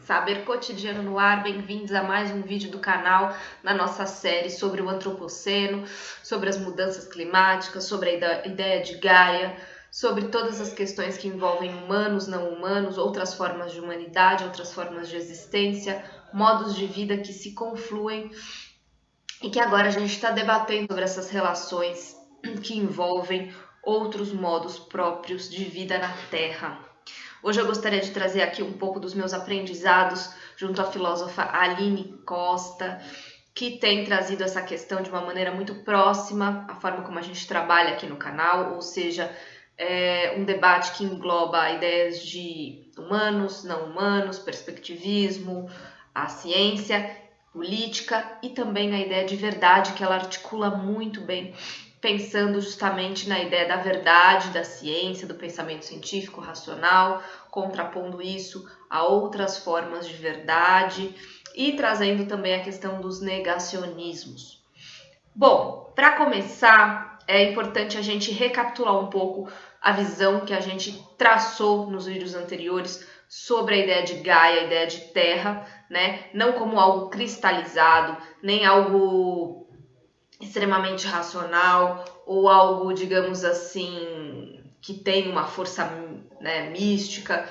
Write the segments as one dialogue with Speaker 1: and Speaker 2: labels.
Speaker 1: Saber Cotidiano no Ar, bem-vindos a mais um vídeo do canal na nossa série sobre o Antropoceno, sobre as mudanças climáticas, sobre a ideia de Gaia, sobre todas as questões que envolvem humanos, não humanos, outras formas de humanidade, outras formas de existência, modos de vida que se confluem e que agora a gente está debatendo sobre essas relações que envolvem outros modos próprios de vida na Terra. Hoje eu gostaria de trazer aqui um pouco dos meus aprendizados junto à filósofa Aline Costa, que tem trazido essa questão de uma maneira muito próxima à forma como a gente trabalha aqui no canal, ou seja, um debate que engloba ideias de humanos, não humanos, perspectivismo, a ciência, política e também a ideia de verdade, que ela articula muito bem, pensando justamente na ideia da verdade, da ciência, do pensamento científico, racional, contrapondo isso a outras formas de verdade e trazendo também a questão dos negacionismos. Bom, para começar, é importante a gente recapitular um pouco a visão que a gente traçou nos vídeos anteriores sobre a ideia de Gaia, a ideia de Terra, né? Não como algo cristalizado, nem algo extremamente racional ou algo, digamos assim, que tem uma força, né, mística,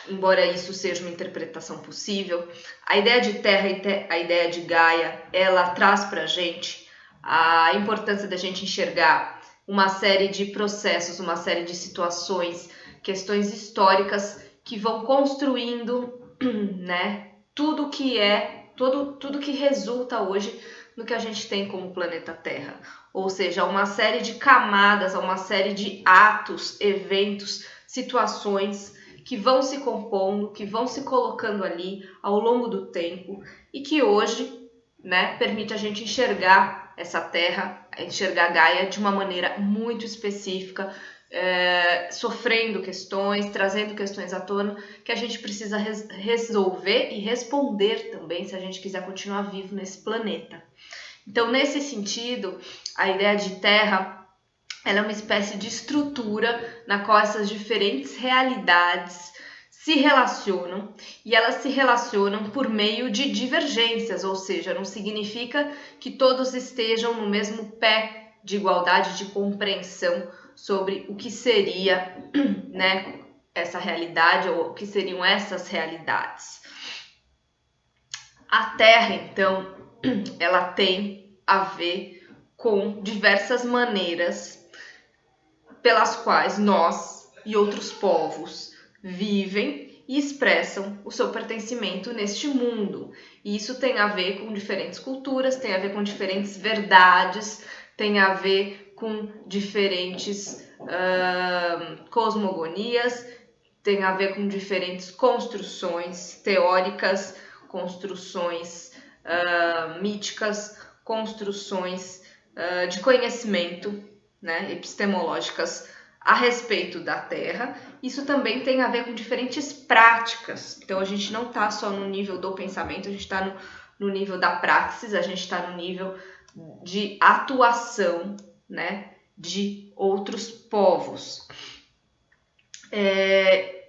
Speaker 1: embora isso seja uma interpretação possível. A ideia de Terra e a ideia de Gaia, ela traz para a gente a importância da gente enxergar uma série de processos, uma série de situações, questões históricas que vão construindo, né, tudo que resulta hoje no que a gente tem como planeta Terra, ou seja, uma série de camadas, uma série de atos, eventos, situações que vão se compondo, que vão se colocando ali ao longo do tempo e que hoje, né, permite a gente enxergar essa Terra, enxergar Gaia de uma maneira muito específica, sofrendo questões, trazendo questões à tona que a gente precisa resolver e responder também se a gente quiser continuar vivo nesse planeta. Então, nesse sentido, a ideia de Terra, ela é uma espécie de estrutura na qual essas diferentes realidades se relacionam e elas se relacionam por meio de divergências, ou seja, não significa que todos estejam no mesmo pé de igualdade, de compreensão sobre o que seria, né, essa realidade ou o que seriam essas realidades. A Terra, então, ela tem a ver com diversas maneiras pelas quais nós e outros povos vivem e expressam o seu pertencimento neste mundo. E isso tem a ver com diferentes culturas, tem a ver com diferentes verdades, tem a ver com diferentes cosmogonias, tem a ver com diferentes construções teóricas, construções míticas, construções de conhecimento, né, epistemológicas a respeito da Terra. Isso também tem a ver com diferentes práticas. Então a gente não está só no nível do pensamento, a gente está no nível da praxis, a gente está no nível de atuação, né, de outros povos.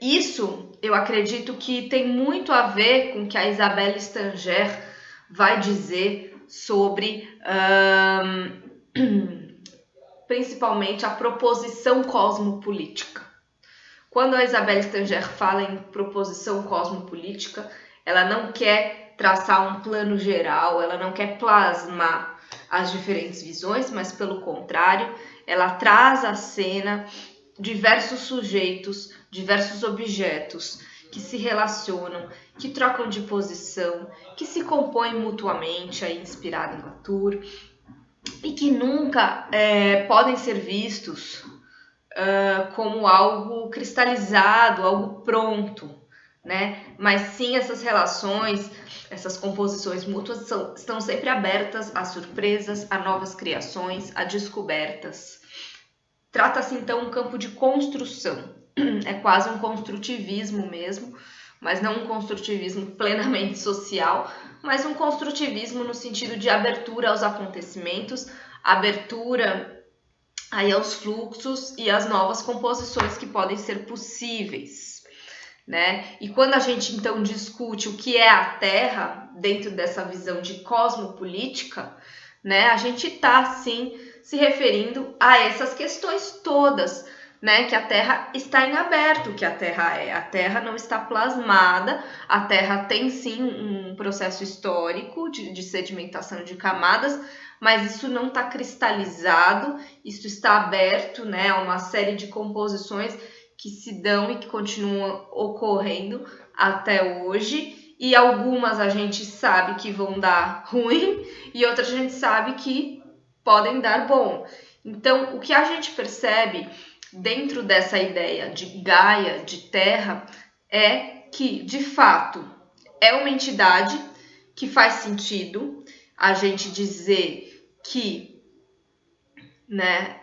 Speaker 1: Isso eu acredito que tem muito a ver com o que a Isabelle Stanger vai dizer sobre principalmente a proposição cosmopolítica. Quando a Isabelle Stanger fala em proposição cosmopolítica, ela não quer traçar um plano geral, ela não quer plasmar as diferentes visões, mas pelo contrário, ela traz à cena diversos sujeitos, diversos objetos que se relacionam, que trocam de posição, que se compõem mutuamente, aí inspirado em Latour, e que nunca podem ser vistos como algo cristalizado, algo pronto, né? Mas sim, essas relações, essas composições mútuas estão sempre abertas a surpresas, a novas criações, a descobertas. Trata-se então um campo de construção, é quase um construtivismo mesmo, mas não um construtivismo plenamente social, mas um construtivismo no sentido de abertura aos acontecimentos, abertura aí aos fluxos e às novas composições que podem ser possíveis. né? E quando a gente então discute o que é a Terra dentro dessa visão de cosmopolítica, né, a gente está sim se referindo a essas questões todas, né, que a Terra está em aberto, que a Terra não está plasmada, a Terra tem sim um processo histórico de sedimentação de camadas, mas isso não está cristalizado, isso está aberto, né, a uma série de composições que se dão e que continuam ocorrendo até hoje, e algumas a gente sabe que vão dar ruim e outras a gente sabe que podem dar bom. Então, o que a gente percebe dentro dessa ideia de Gaia, de Terra, é que, de fato, é uma entidade que faz sentido a gente dizer que, né,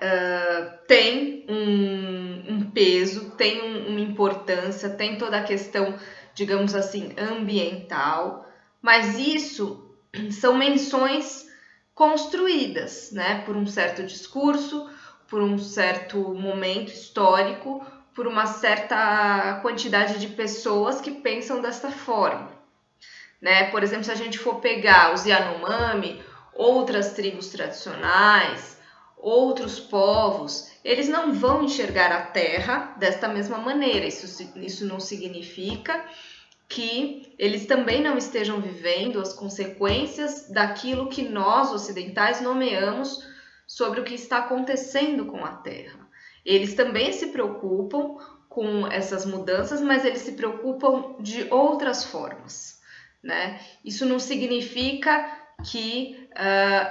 Speaker 1: tem um peso, tem uma importância, tem toda a questão, digamos assim, ambiental, mas isso são menções construídas, né, por um certo discurso, por um certo momento histórico, por uma certa quantidade de pessoas que pensam desta forma, né? Por exemplo, se a gente for pegar os Yanomami, outras tribos tradicionais, outros povos, eles não vão enxergar a Terra desta mesma maneira. Isso não significa que eles também não estejam vivendo as consequências daquilo que nós, ocidentais, nomeamos sobre o que está acontecendo com a Terra. Eles também se preocupam com essas mudanças, mas eles se preocupam de outras formas, né? Isso não significa que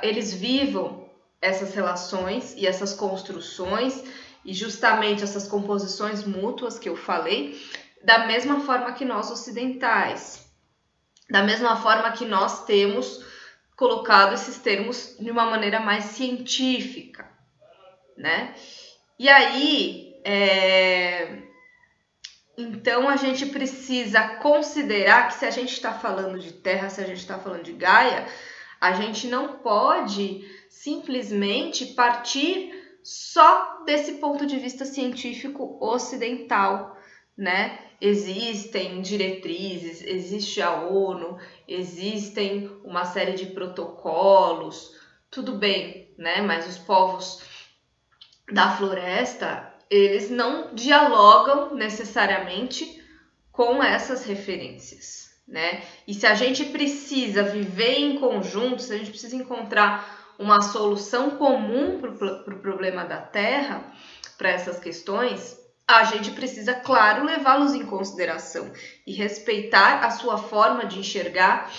Speaker 1: eles vivam essas relações e essas construções e justamente essas composições mútuas que eu falei, da mesma forma que nós ocidentais, da mesma forma que nós temos colocado esses termos de uma maneira mais científica, né? E aí, então a gente precisa considerar que se a gente está falando de Terra, se a gente está falando de Gaia, a gente não pode simplesmente partir só desse ponto de vista científico ocidental, né? Existem diretrizes, existe a ONU, existem uma série de protocolos, tudo bem, né? Mas os povos da floresta, eles não dialogam necessariamente com essas referências, né? E se a gente precisa viver em conjunto, se a gente precisa encontrar uma solução comum para o problema da Terra, para essas questões, a gente precisa, claro, levá-los em consideração e respeitar a sua forma de enxergar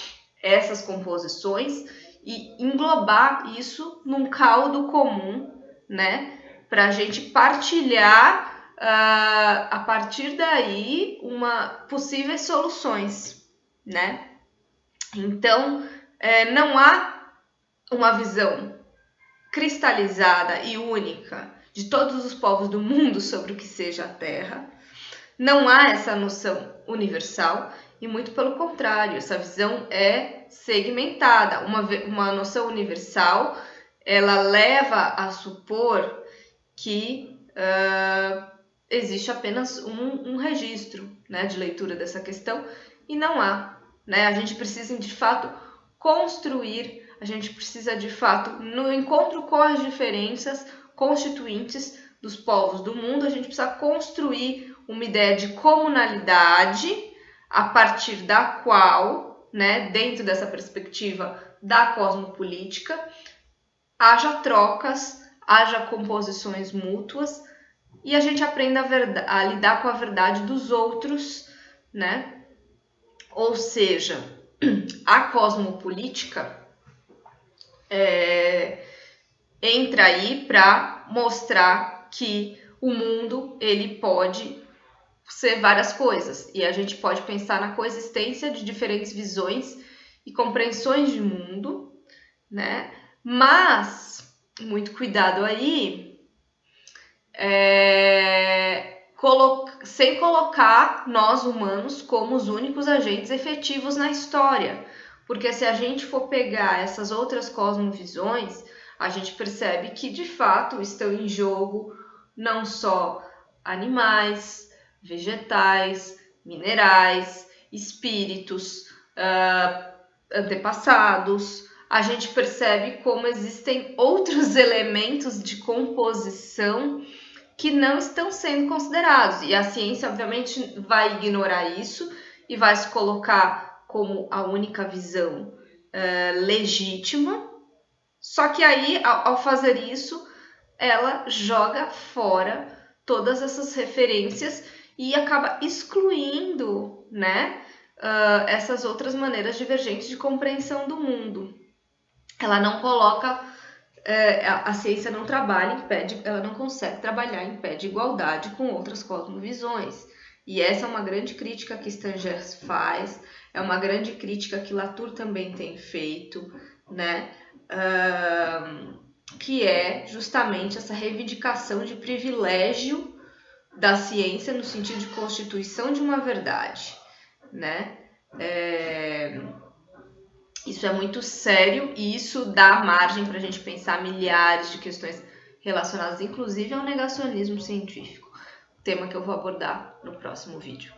Speaker 1: essas composições e englobar isso num caldo comum, né? Para a gente partilhar a partir daí possíveis soluções, né? Então, não há uma visão cristalizada e única de todos os povos do mundo sobre o que seja a Terra. Não há essa noção universal e, muito pelo contrário, essa visão é segmentada. Uma noção universal, ela leva a supor que existe apenas um registro, né, de leitura dessa questão e não há, né? A gente precisa, de fato, construir, a gente precisa, de fato, no encontro com as diferenças constituintes dos povos do mundo, a gente precisa construir uma ideia de comunalidade a partir da qual, né, dentro dessa perspectiva da cosmopolítica, haja trocas, haja composições mútuas e a gente aprenda a lidar com a verdade dos outros, né? Ou seja, a cosmopolítica entra aí para mostrar que o mundo ele pode ser várias coisas e a gente pode pensar na coexistência de diferentes visões e compreensões de mundo, né? Mas muito cuidado aí, sem colocar nós humanos como os únicos agentes efetivos na história, porque se a gente for pegar essas outras cosmovisões, a gente percebe que de fato estão em jogo não só animais, vegetais, minerais, espíritos, antepassados. A gente percebe como existem outros elementos de composição que não estão sendo considerados. E a ciência, obviamente, vai ignorar isso e vai se colocar como a única visão legítima. Só que aí, ao fazer isso, ela joga fora todas essas referências e acaba excluindo, né, essas outras maneiras divergentes de compreensão do mundo. Ela não coloca, a ciência não trabalha em pé de, ela não consegue trabalhar em pé de igualdade com outras cosmovisões. E essa é uma grande crítica que Stangers faz, é uma grande crítica que Latour também tem feito, né? Que é justamente essa reivindicação de privilégio da ciência no sentido de constituição de uma verdade, né? Isso é muito sério e isso dá margem para a gente pensar milhares de questões relacionadas, inclusive, ao negacionismo científico, tema que eu vou abordar no próximo vídeo.